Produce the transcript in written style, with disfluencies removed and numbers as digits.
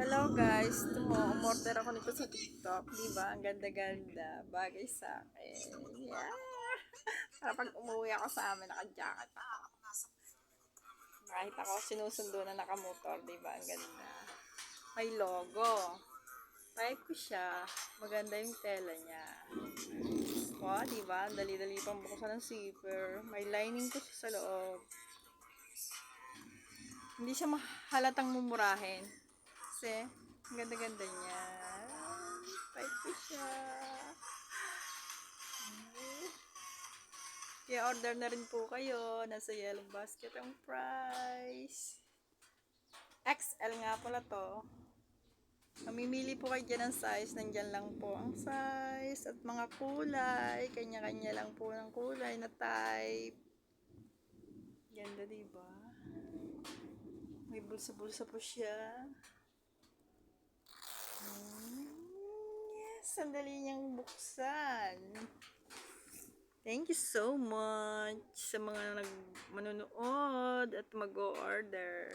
Hello guys, umorder ako nito sa TikTok, di ba? Ang ganda-ganda, bagay sa akin. Yeah! Para pag umuwi ako sa amin, naka-jacket ako. Kahit ako sinusundo na nakamotor, di ba? Ang ganda. May logo. Type ko siya. Maganda yung tela niya. Wow, di ba? Dali-dali pang buksan ng zipper. May lining ko siya sa loob. Hindi siya halatang mumurahin. Kasi, ang ganda-ganda niya. Type ko siya. Kaya order na rin po kayo. Nasa yellow basket ang price. XL nga pala to. Mamimili po kayo dyan ng size. Nandyan lang po ang size. At mga kulay. Kanya-kanya lang po ng kulay na type. Ganda diba? May bulsa-bulsa po siya. Yes, sandali niyang buksan. Thank you so much sa mga manonood at mag-o-order.